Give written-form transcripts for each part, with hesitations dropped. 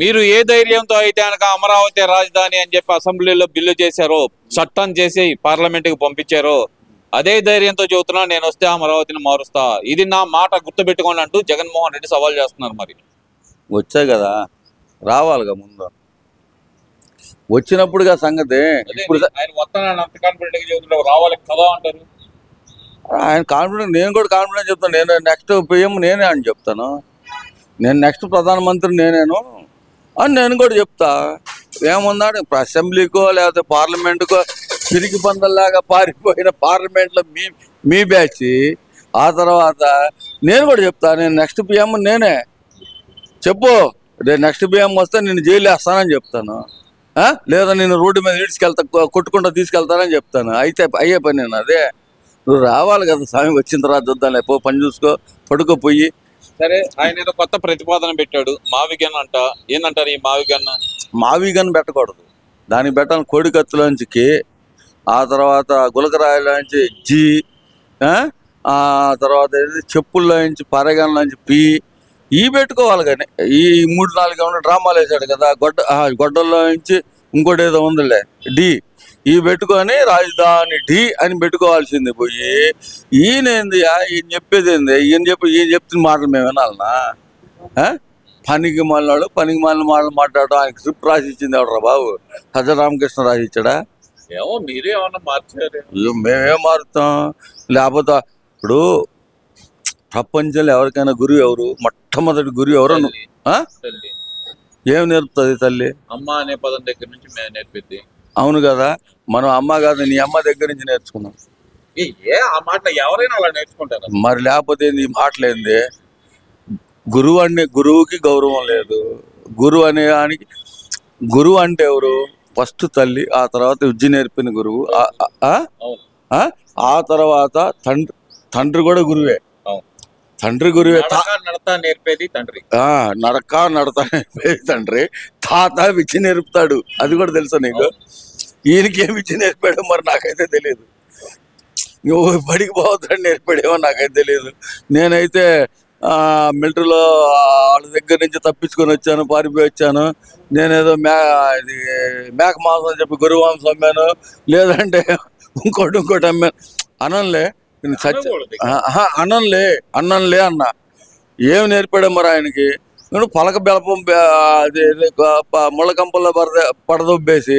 మీరు ఏ ధైర్యంతో అయితే కనుక అమరావతి రాజధాని అని చెప్పి అసెంబ్లీలో బిల్లు చేశారో, చట్టం చేసి పార్లమెంట్కి పంపించారో, అదే ధైర్యంతో చెబుతున్నా నేను వస్తే అమరావతిని మారుస్తా, ఇది నా మాట గుర్తుపెట్టుకోండి అంటూ జగన్మోహన్ రెడ్డి సవాల్ చేస్తున్నారు. మరి వచ్చాయి కదా, రావాలిగా ముందు. వచ్చినప్పుడుగా సంగతి. ఇప్పుడు ఆయన వస్తానని అంత కాన్ఫిడెంట్ గా చెబుతున్నారు, రావాలి కదా అంటారు. ఆయన కాన్ఫిడెంట్, నేను కూడా కాన్ఫిడెంట్ చెప్తాను. నేను నెక్స్ట్ పిఎం నేనే అని చెప్తాను. నేను నెక్స్ట్ ప్రధానమంత్రి నేనేను అని నేను కూడా చెప్తా. ఏమున్నాడు ఇప్పుడు అసెంబ్లీకో లేకపోతే పార్లమెంటుకో పిరికి పందల్లాగా పారిపోయిన పార్లమెంట్లో మీ బ్యాచ్. ఆ తర్వాత నేను కూడా చెప్తా, నేను నెక్స్ట్ పిఎం నేనే. చెప్పు, రేపు నెక్స్ట్ పిఎం వస్తే నేను జైలు వేస్తానని చెప్తాను. లేదా నేను రోడ్డు మీద ఈడ్చుకెళ్తా, కొట్టుకుంటూ తీసుకెళ్తానని చెప్తాను. అయితే అయ్యే పని నేను అదే. నువ్వు రావాలి కదా స్వామి, వచ్చిన తర్వాత చూద్దాం, లేకపోతే పని చూసుకో, పడుకోపోయి. సరే, ఆయన ఏదో కొత్త ప్రతిపాదన పెట్టాడు, మావిగన్ అంట. ఏందంటారు ఈ మావిగన్? మావిగన్ పెట్టకూడదు, దానికి పెట్టాలి కోడికత్తులోంచి కే, ఆ తర్వాత గులకరాయిలోంచి జీ, ఆ తర్వాత చెప్పుల్లోంచి పరగన్లోంచి పి, ఈ పెట్టుకోవాలి. కానీ ఈ 3-4 డ్రామాలు వేసాడు కదా, గొడ్డల్లో నుంచి ఇంకోటి ఏదో ఉందిలే డి, ఈ పెట్టుకొని రాజధాని డి అని పెట్టుకోవాల్సింది పోయి. ఈయనేంది ఈయన చెప్పేది ఏంది? ఈయన చెప్తున్న మాటలు మేము వినాలనా? పనికి మాలినాడు, పనికి మాలిన మాటలు మాట్లాడటం. ఆయనకి స్క్రిప్ట్ రాసి ఇచ్చింది ఎవడరా బాబు? సజ్జ రామకృష్ణ రాసి ఇచ్చాడా? ఏమో మీరే ఏమన్నా మార్చారు. మేమేం మారుతాం? లేకపోతే ఇప్పుడు ప్రపంచంలో ఎవరికైనా గురువు ఎవరు? మొట్టమొదటి గురువు ఎవరు? ఏం నేర్పుతుంది తల్లి? అమ్మ అనే పదం దగ్గర నుంచి మేము నేర్పిద్ది. అవును కదా, మనం అమ్మ కాదు నీ అమ్మ దగ్గర నుంచి నేర్చుకున్నాం. ఆ మాట ఎవరైనా అలా నేర్చుకుంటారు. మరి లేకపోతే ఈ మాటలేంది? గురువుకి గౌరవం లేదు. గురువు అంటే ఎవరు? ఫస్ట్ తల్లి, ఆ తర్వాత విద్య నేర్పిన గురువు, ఆ తర్వాత తండ్రి కూడా గురువే. తండ్రి గురువే. నడతా నేర్పేది తండ్రి. నడక నడతా నేర్పేది తండ్రి. తాత విద్య నేర్పుతాడు, అది కూడా తెలుసా నీకు? ఈయనకి ఏమి విద్య నేర్పాడో మరి నాకైతే తెలియదు. నువ్వు బడికి పోతాడు నేర్పాడేమో నాకైతే తెలియదు. నేనైతే మిలిటరీలో వాళ్ళ దగ్గర నుంచి తప్పించుకొని వచ్చాను, పారిపోయి వచ్చాను. నేనేదో ఇది మేక మాంసం అని చెప్పి గొర్రె మాంసం అమ్మాను, లేదంటే ఇంకోటి అమ్మాను. అనంలే అన్నంలే అన్న. ఏం నేర్పాడో మరి ఆయనకి? నేను పలక బెలపం ముళ్ళ కంపల్లో పడదొబ్బేసి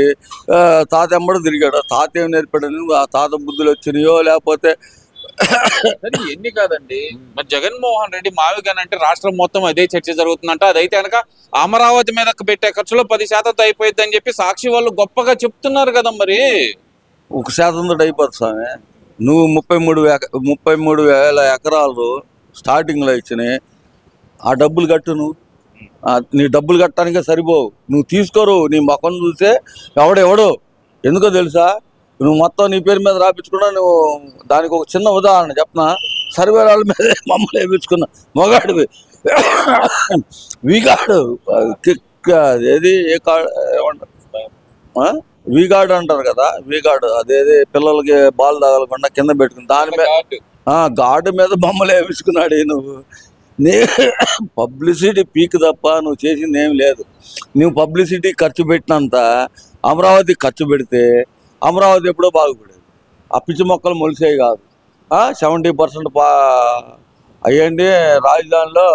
తాత ఎంబడి తిరిగాడు. తాత ఏం నేర్పాడు? ఆ తాత బుద్ధులు వచ్చినాయో లేకపోతే ఎన్ని కాదండి. మరి జగన్మోహన్ రెడ్డి మావిగన్ అంటే రాష్ట్రం మొత్తం అదే చర్చ జరుగుతుందంట. అదైతే కనుక అమరావతి మీద పెట్టే ఖర్చులో 10% అయిపోయింది అని చెప్పి సాక్షి వాళ్ళు గొప్పగా చెప్తున్నారు కదా. మరి 1% అయిపోతుంది స్వామి. నువ్వు 33,000 ఎకరాలు స్టార్టింగ్లో ఇచ్చినాయి. ఆ డబ్బులు కట్టు. నువ్వు నీ డబ్బులు కట్టడానికే సరిపోవు. నువ్వు తీసుకోరు. నీ మొక్కను చూసే ఎవడెవడు. ఎందుకో తెలుసా? నువ్వు మొత్తం నీ పేరు మీద రాపించుకున్నా. నువ్వు దానికి ఒక చిన్న ఉదాహరణ చెప్పనా? సర్వే వాళ్ళ మీద మమ్మల్ని వేయించుకున్నా. మొగాడివి వీగాడు ఏది ఏ కార్డు ఏమంటారు? వీగాడు అంటారు కదా, వీగాడు అదేది పిల్లలకి బాల్ తగలకుండా కింద పెట్టుకుని దాని మీద గార్డు మీద బొమ్మలు వేయించుకున్నాడు. నువ్వు పబ్లిసిటీ పీక్ తప్ప నువ్వు చేసింది ఏం లేదు. నువ్వు పబ్లిసిటీ ఖర్చు పెట్టినంత అమరావతి ఖర్చు పెడితే అమరావతి ఎప్పుడో బాగుపడేది. ఆ పిచ్చి మొక్కలు మొలిసేవి కాదు. 70% అయ్యండి రాజధానిలో.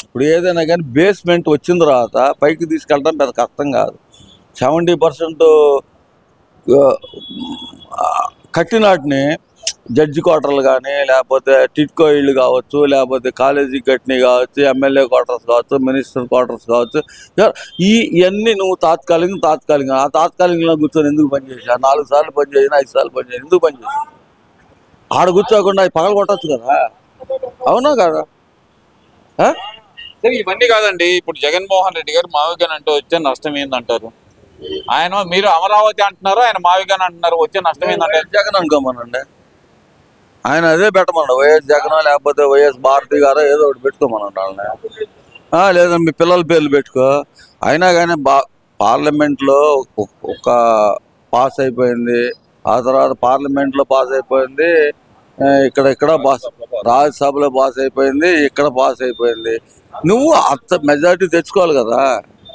ఇప్పుడు ఏదైనా కానీ బేస్మెంట్ వచ్చిన తర్వాత పైకి తీసుకెళ్ళడం పెద్ద కష్టం కాదు. 70% కట్టినాటిని జడ్జి క్వార్టర్లు కానీ, లేకపోతే టిట్కో ఇళ్ళు కావచ్చు, లేకపోతే కాలేజీ కట్టినవి కావచ్చు, ఎమ్మెల్యే క్వార్టర్స్ కావచ్చు, మినిస్టర్ క్వార్టర్స్ కావచ్చు, ఇవన్నీ నువ్వు తాత్కాలికంగా ఆ తాత్కాలికంలో కూర్చొని ఎందుకు పనిచేసా? 4 సార్లు పనిచేసినా 5 సార్లు పనిచేసి ఎందుకు పనిచేసా? ఆడ కూర్చోకుండా పగలు కొట్టచ్చు కదా. అవునా కదా? సరే, ఇవన్నీ కాదండి. ఇప్పుడు జగన్మోహన్ రెడ్డి గారు మావిగన్ అంటూ వచ్చే నష్టం ఏందంటారు? ఆయన మీరు అమరావతి అంటున్నారు, ఆయన మావిగన్ అంటున్నారు. వచ్చే నష్టం ఏంటంటారు? జగన్ అనుకోమనండి. ఆయన అదే పెట్టమన్నాడు, వైఎస్ జగన్ లేకపోతే వైఎస్ భారతి గారో ఏదో ఒకటి పెట్టుకోమన్నాడు వాళ్ళని. లేదా మీ పిల్లల పేర్లు పెట్టుకో. అయినా కానీ పార్లమెంట్లో ఒక పాస్ అయిపోయింది, ఆ తర్వాత పార్లమెంట్లో పాస్ అయిపోయింది, ఇక్కడ రాజ్యసభలో పాస్ అయిపోయింది, ఇక్కడ పాస్ అయిపోయింది. నువ్వు అంత మెజారిటీ తెచ్చుకోవాలి కదా.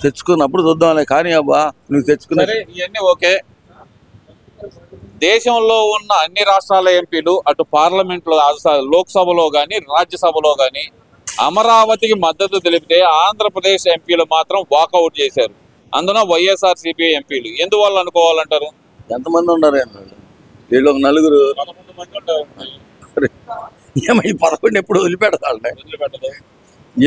తెచ్చుకున్నప్పుడు చూద్దాంలే. కానీ అబ్బా నువ్వు తెచ్చుకునే సరే ఇవన్నీ ఓకే. దేశంలో ఉన్న అన్ని రాష్ట్రాల ఎంపీలు అటు పార్లమెంట్ లో లోక్సభలో గాని రాజ్యసభలో గాని అమరావతికి మద్దతు తెలిపితే ఆంధ్రప్రదేశ్ ఎంపీలు మాత్రం వాకౌట్ చేశారు. అందున వైఎస్ఆర్సీపీ ఎంపీలు ఎందువల్ల అనుకోవాలంటారు? ఎంతమంది ఉన్నారు ఏంటండి వీళ్ళు? ఒక నలుగురు. 11 మంది ఉంటారు. ఏమో ఈ 11 ఎప్పుడు వదిలిపెడతాళ్ళే. వదిలిపెట్టదు.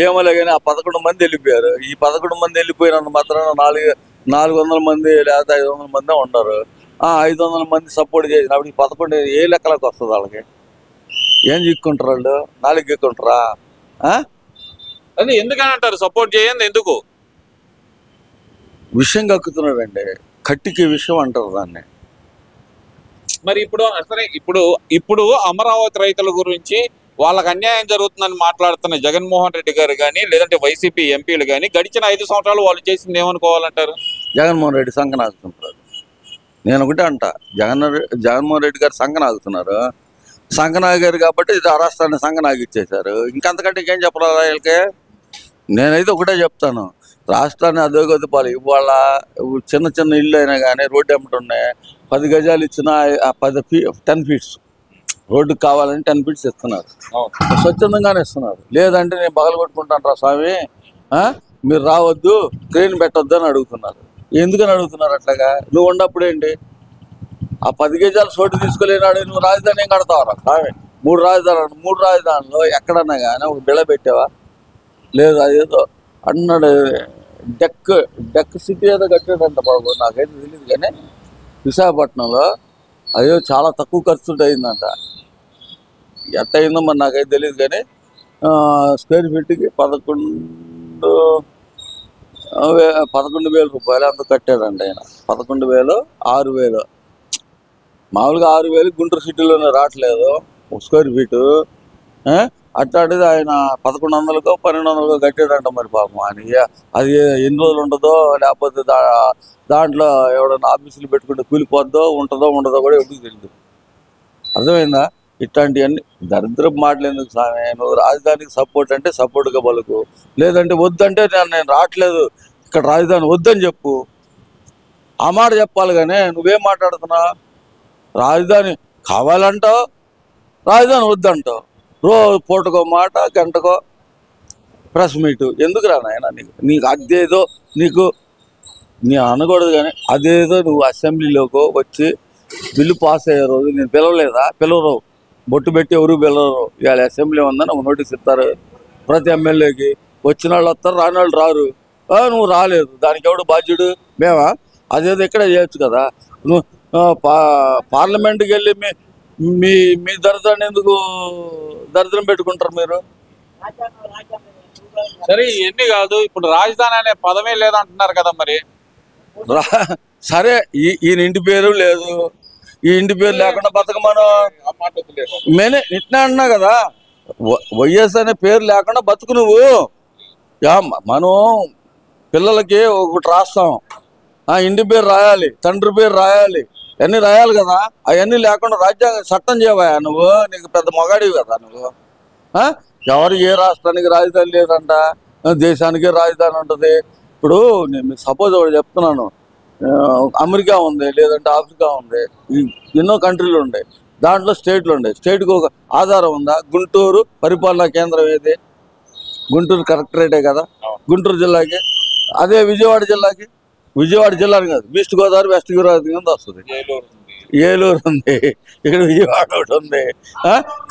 ఏమోలే కానీ ఆ 11 మంది వెళ్ళిపోయారు. ఈ 11 మంది వెళ్ళిపోయినంత మాత్రాన 400 మంది లేకపోతే 500 మంది ఉన్నారు. ఆ 500 మంది సపోర్ట్ చేసినప్పుడు ఈ 11 ఏ లెక్కలకు వస్తుంది వాళ్ళకి? ఏం చిక్కుంటారు వాళ్ళు? 4 చిక్కుంటారా? అది ఎందుకని అంటారు సపోర్ట్ చేయండి? ఎందుకు? విషయం కక్కుతున్నాడండి. కట్టికి విషయం అంటారు దాన్ని. మరి ఇప్పుడు సరే ఇప్పుడు అమరావతి రైతుల గురించి వాళ్ళకి అన్యాయం జరుగుతుందని మాట్లాడుతున్న జగన్మోహన్ రెడ్డి గారు కానీ లేదంటే వైసీపీ ఎంపీలు కానీ గడిచిన 5 సంవత్సరాలు వాళ్ళు చేసింది ఏమనుకోవాలంటారు? జగన్మోహన్ రెడ్డి సంకనాగుతుంటారు. నేను ఒకటే అంట, జగన్మోహన్ రెడ్డి గారు సంకనాగుతున్నారు. సంకనాగారు కాబట్టి ఇది ఆ రాష్ట్రాన్ని సంకనాగిచ్చేశారు. ఇంకంతకంటే ఇంకేం చెప్పాలా వీళ్ళకి? నేనైతే ఒకటే చెప్తాను, రాష్ట్రాన్ని అధోగతి పాలు. ఇవాళ చిన్న చిన్న ఇల్లు అయినా కానీ రోడ్డు ఎమ్మటున్నాయి. 10 గజాలు ఇచ్చినా 10 ఫీట్స్ రోడ్డుకి కావాలని 10 ఫీట్స్ ఇస్తున్నారు. స్వచ్ఛందంగానే ఇస్తున్నారు. లేదంటే నేను పగలు కొట్టుకుంటాను రా స్వామి, మీరు రావద్దు, క్రెయిన్ పెట్టొద్దు అని అడుగుతున్నారు. ఎందుకని అడుగుతున్నారు అట్లాగా? నువ్వు ఉన్నప్పుడు ఏంటి? ఆ 10 గజాలు చోటు తీసుకోలేనాడు. నువ్వు రాజధాని ఏం కడతావరా స్వామి? 3 రాజధానులు ఎక్కడన్నా కానీ ఒక బిళ్ళ పెట్టావా? లేదు. అదేదో అన్నాడు, డెక్ సిటీ ఏదో కట్టాడంట బాబు, నాకైతే తెలియదు. కానీ విశాఖపట్నంలో అయ్యో చాలా తక్కువ ఖర్చుతో అయిందంట. ఎంత అయిందో మరి నాకైతే తెలియదు. కానీ స్క్వేర్ ఫీట్కి 11,000 రూపాయలు అంత కట్టాడంట ఆయన. 11,000, 6,000. మామూలుగా 6,000 గుంటూరు సిటీలోనే రావట్లేదు స్క్వేర్ ఫీటు. అట్లాంటిది ఆయన 1,100కో 1,200కో కట్టాడంట. మరి పాపం ఆయన అది ఎన్ని రోజులు ఉంటుందో, లేకపోతే దాంట్లో ఎవడన్నా ఆఫీసులు పెట్టుకుంటే కూలిపోద్దో ఉండదో కూడా ఎవరికి తెలియదు. అర్థమైందా? ఇట్లాంటివన్నీ దరిద్రపు మాటలు ఎందుకు స్వామి? నువ్వు రాజధానికి సపోర్ట్ అంటే సపోర్ట్గా పలుకు, లేదంటే వద్దంటే నేను రావట్లేదు ఇక్కడ రాజధాని వద్దని చెప్పు. ఆ మాట చెప్పాలి. కానీ నువ్వేం మాట్లాడుతున్నావు? రాజధాని కావాలంటావు, రాజధాని వద్దంటావు. రోజు పూటకో మాట, గంటకో ప్రెస్ మీటు. ఎందుకు రా నాయన? నీకు అదేదో నీ అనకూడదు. కానీ అదేదో నువ్వు అసెంబ్లీలోకి వచ్చి బిల్లు పాస్ అయ్యే రోజు నేను పిలవలేదా? పిలవరు, బొట్టు పెట్టి ఎవరు పిలవరు. ఇవాళ అసెంబ్లీ ఉందని ఒక నోటీస్ ఇస్తారు ప్రతి ఎమ్మెల్యేకి. వచ్చిన వాళ్ళు వస్తారు, రాని వాళ్ళు రారు. నువ్వు రాలేదు, దానికి ఎవడు బాధ్యుడు? మేమా? అదేదో ఇక్కడ చేయొచ్చు కదా. నువ్వు పార్లమెంట్కి వెళ్ళి మీ దరిద్రాన్ని ఎందుకు దరిద్రం పెట్టుకుంటారు మీరు? సరే ఇవన్నీ కాదు, ఇప్పుడు రాజధాని అనే పదమే లేదంటున్నారు కదా. మరి సరే ఈయన ఇంటి పేరు లేదు, ఈ ఇంటి పేరు లేకుండా బతకమను. నేనే ఇట్లా అంటున్నా కదా, వైఎస్ అనే పేరు లేకుండా బతుకు నువ్వు. మనం పిల్లలకి ఒకటి రాస్తాం, ఇంటి పేరు రాయాలి, తండ్రి పేరు రాయాలి, అన్నీ రాయాలి కదా. అవన్నీ లేకుండా రాజ్యాంగ చట్టం చేయవా నువ్వు? నీకు పెద్ద మొగాడివి కదా నువ్వు. ఎవరు ఏ రాష్ట్రానికి రాజధాని లేదంట, దేశానికే రాజధాని ఉంటుంది. ఇప్పుడు నేను సపోజ్ ఒకటి చెప్తున్నాను, అమెరికా ఉంది, లేదంటే ఆఫ్రికా ఉంది, ఎన్నో కంట్రీలు ఉన్నాయి. దాంట్లో స్టేట్లు ఉన్నాయి. స్టేట్కి ఒక ఆధారం ఉందా? గుంటూరు పరిపాలనా కేంద్రం ఏది? గుంటూరు కలెక్టరేటే కదా గుంటూరు జిల్లాకి. అదే విజయవాడ జిల్లాని కాదు, ఈస్ట్ గోదావరి వెస్ట్ గోదావరి కింద వస్తుంది. ఏలూరు ఉంది, ఇక్కడ విజయవాడ ఒకటి ఉంది.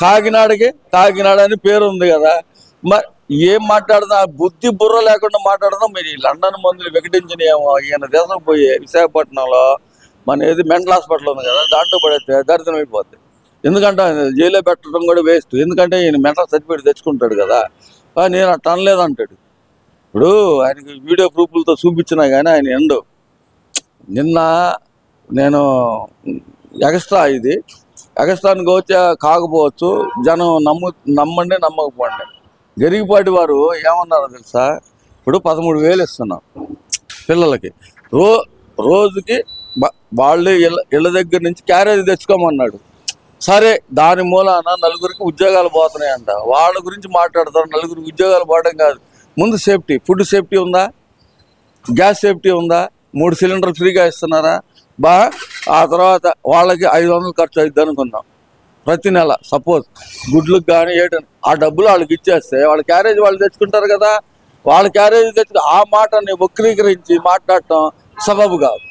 కాకినాడ అని పేరు ఉంది కదా. మరి ఏం మాట్లాడుతున్నా? బుద్ధి బుర్ర లేకుండా మాట్లాడుతున్నా. మీరు లండన్ మందులు వికటించినేమో. ఈయన దేశం పోయి విశాఖపట్నంలో మన ఏది మెంటల్ హాస్పిటల్ ఉంది కదా, దాంట్లో పడితే దరిద్రం అయిపోద్ది. ఎందుకంటే జైల్లో పెట్టడం కూడా వేస్ట్. ఎందుకంటే ఈయన మెంటల్ సర్టిఫికేట్ తెచ్చుకుంటాడు కదా. నేను అట్లా అనలేదంటాడు. ఇప్పుడు ఆయనకి వీడియో ప్రూఫ్లతో చూపించినా కానీ ఆయన ఎండు. నిన్న నేను ఎగస్ట్రానికి వచ్చే కాకపోవచ్చు, జనం నమ్మండి నమ్మకపోండి. గరిగిపాటి వారు ఏమన్నారో తెలుసా? ఇప్పుడు 13,000 ఇస్తున్నాం పిల్లలకి. రోజుకి వాళ్ళు ఇళ్ళ దగ్గర నుంచి క్యారేజ్ తెచ్చుకోమన్నాడు. సరే, దాని మూలాన నలుగురికి ఉద్యోగాలు పోతున్నాయంట. వాళ్ళ గురించి మాట్లాడతారు. నలుగురికి ఉద్యోగాలు పోవడం కాదు, ముందు సేఫ్టీ, ఫుడ్ సేఫ్టీ ఉందా? గ్యాస్ సేఫ్టీ ఉందా? 3 సిలిండర్లు ఫ్రీగా ఇస్తున్నారా? ఆ తర్వాత వాళ్ళకి 500 ఖర్చు అవుతుంది అనుకుందాం ప్రతి నెల. సపోజ్ గుడ్లకు కానీ ఆ డబ్బులు వాళ్ళకి ఇచ్చేస్తే వాళ్ళ క్యారేజ్ వాళ్ళు తెచ్చుకుంటారు కదా. వాళ్ళ క్యారేజ్ తెచ్చుకు ఆ మాటని వక్రీకరించి మాట్లాడటం సబబు కాదు.